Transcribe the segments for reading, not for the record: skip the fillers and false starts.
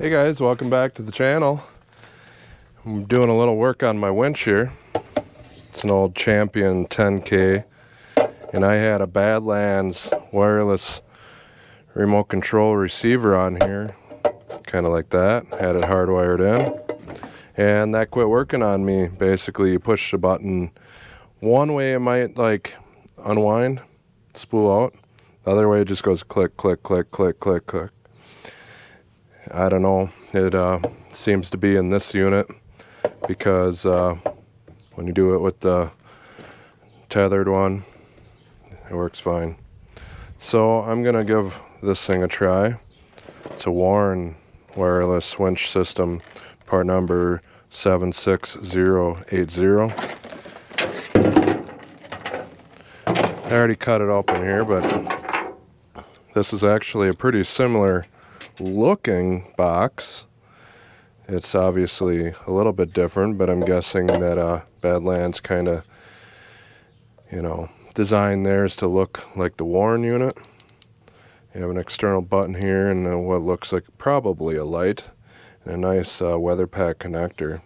Hey guys, welcome back to the channel. I'm doing a little work on my winch here. It's an old Champion 10K, and I had a Badlands wireless remote control receiver on here, kind of like that. Had it hardwired in, and that quit working on me. Basically, you push the button one way, it might like unwind, spool out. The other way, it just goes click, click, click, click, click, click. I don't know. It seems to be in this unit because when you do it with the tethered one, it works fine. So I'm gonna give this thing a try. It's a Warren wireless winch system, part number 76080. I already cut it open here, but this is actually a pretty similar looking box. It's obviously a little bit different, but I'm guessing that Badlands kind of, designed theirs to look like the Warren unit. You have an external button here and what looks like probably a light and a nice weather pack connector.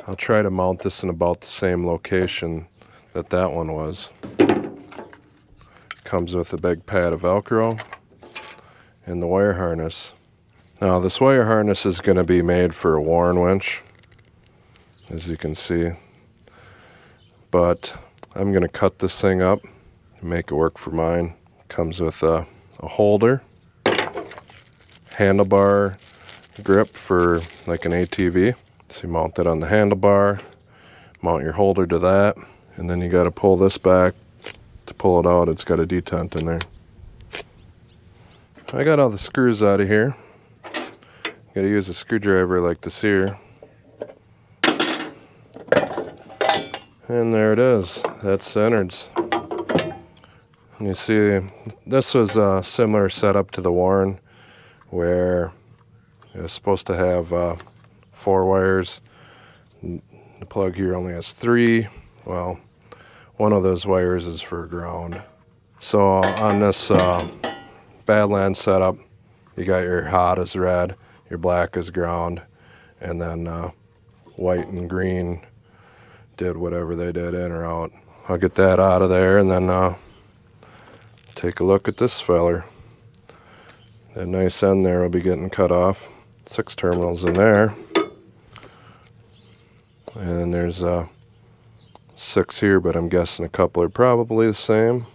I'll try to mount this in about the same location that one was. Comes with a big pad of Velcro and the wire harness. Now this wire harness is going to be made for a Warren winch, as you can see, but I'm going to cut this thing up and make it work for mine. Comes with a holder, handlebar grip for like an ATV. So you mount that on the handlebar, mount your holder to that, and then you got to pull this back. To pull it out, it's got a detent in there. I got all the screws out of here. Got to use a screwdriver like this here. And there it is. That's the innards. And you see, this was a similar setup to the Warren, where it was supposed to have 4 wires. The plug here only has 3. Well, one of those wires is for ground. So on this Badlands setup, you got your hot is red, your black is ground, and then white and green did whatever they did in or out. I'll get that out of there and then take a look at this feller. That nice end there will be getting cut off. 6 terminals in there. And there's 6 here, but I'm guessing a couple are probably the same.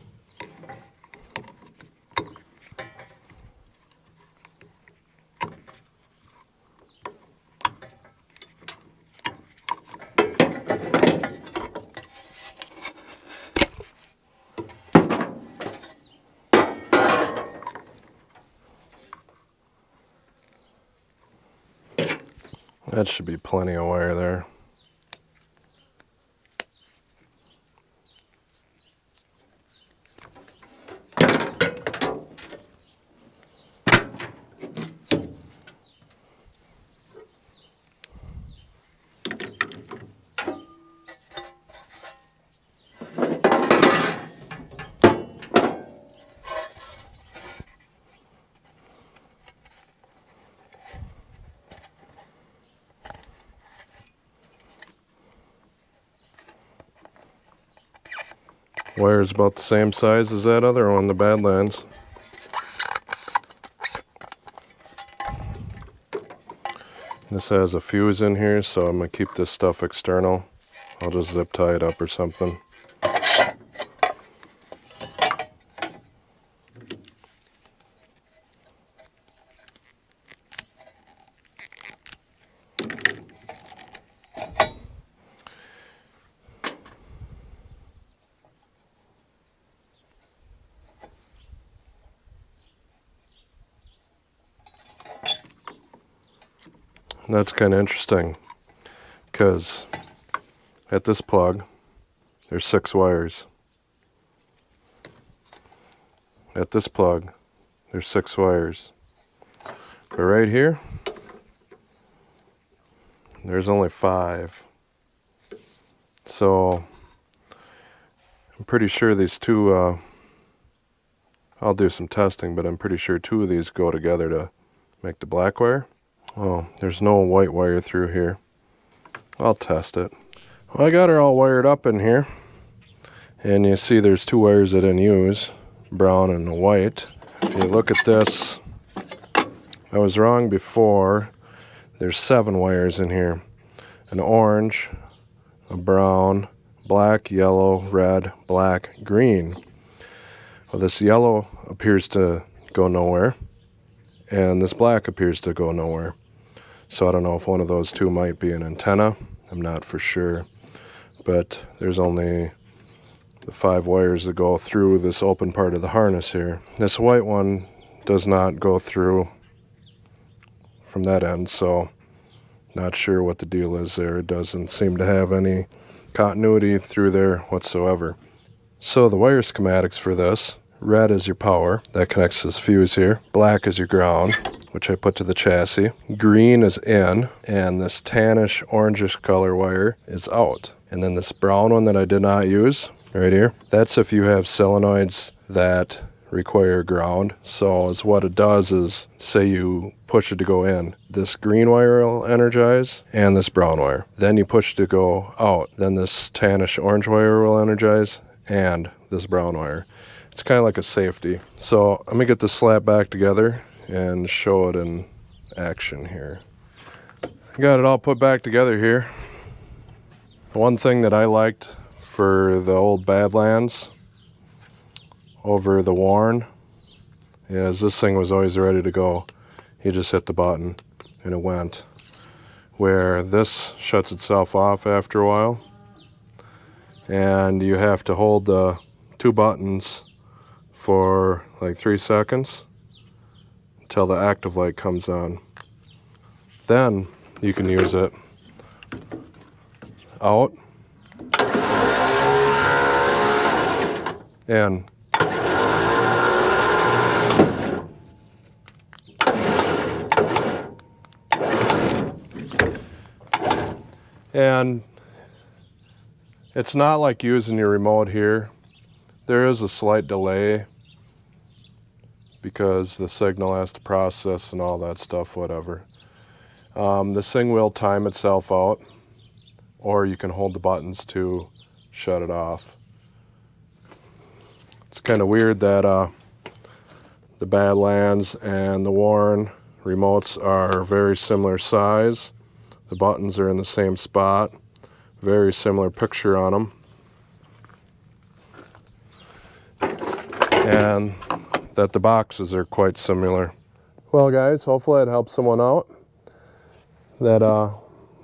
That should be plenty of wire there. Wire's about the same size as that other one, the Badlands. This has a fuse in here, so I'm going to keep this stuff external. I'll just zip tie it up or something. That's kind of interesting because at this plug there's 6 wires. At this plug there's 6 wires. But right here there's only 5. So I'm pretty sure these 2 I'll do some testing, but I'm pretty sure 2 of these go together to make the black wire. Oh, there's no white wire through here. I'll test it. Well, I got her all wired up in here. And you see there's 2 wires I didn't use, brown and white. If you look at this, I was wrong before. There's 7 wires in here. An orange, a brown, black, yellow, red, black, green. Well, this yellow appears to go nowhere, and this black appears to go nowhere. So I don't know if one of those 2 might be an antenna. I'm not for sure. But there's only the 5 wires that go through this open part of the harness here. This white one does not go through from that end, so not sure what the deal is there. It doesn't seem to have any continuity through there whatsoever. So the wire schematics for this: red is your power, that connects to this fuse here. Black is your ground, which I put to the chassis. Green is in, and this tannish orangish color wire is out. And then this brown one that I did not use, right here, that's if you have solenoids that require ground. So is what it does is, say you push it to go in, this green wire will energize and this brown wire. Then you push it to go out, then this tannish orange wire will energize and this brown wire. It's kind of like a safety. So I'm gonna get this slap back together and show it in action here. I got it all put back together here. One thing that I liked for the old Badlands over the Warren is this thing was always ready to go. You just hit the button and it went. Where this shuts itself off after a while, and you have to hold the 2 buttons for like 3 seconds until the active light comes on. Then you can use it out and it's not like using your remote here. There is a slight delay because the signal has to process and all that stuff, whatever. This thing will time itself out, or you can hold the buttons to shut it off. It's kind of weird that the Badlands and the Warren remotes are very similar size. The buttons are in the same spot. Very similar picture on them. And that the boxes are quite similar. Well guys, hopefully it helps someone out. That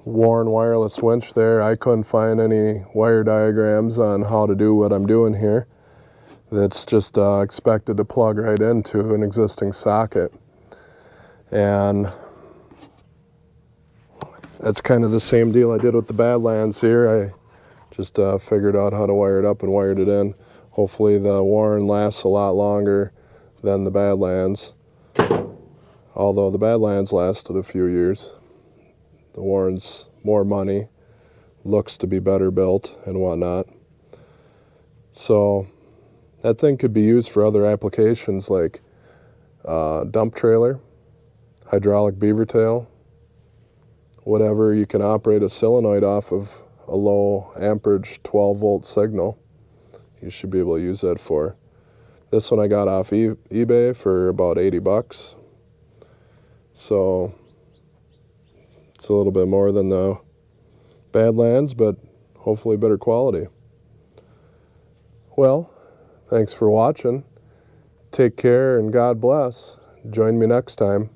Warren wireless winch there, I couldn't find any wire diagrams on how to do what I'm doing here. That's just expected to plug right into an existing socket. And that's kind of the same deal I did with the Badlands here. I just figured out how to wire it up and wired it in. Hopefully the Warren lasts a lot longer than the Badlands. Although the Badlands lasted a few years. The Warren's more money, looks to be better built and whatnot. So that thing could be used for other applications like dump trailer, hydraulic beaver tail, whatever you can operate a solenoid off of a low amperage 12-volt signal. You should be able to use that for. This one I got off eBay for about 80 bucks. So it's a little bit more than the Badlands, but hopefully better quality. Well, thanks for watching. Take care and God bless. Join me next time.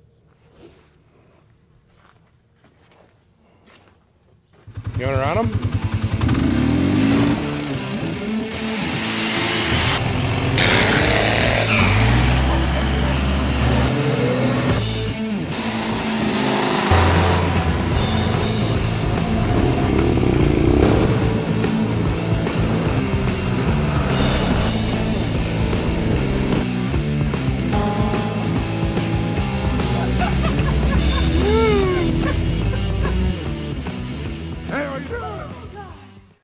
You want to run them?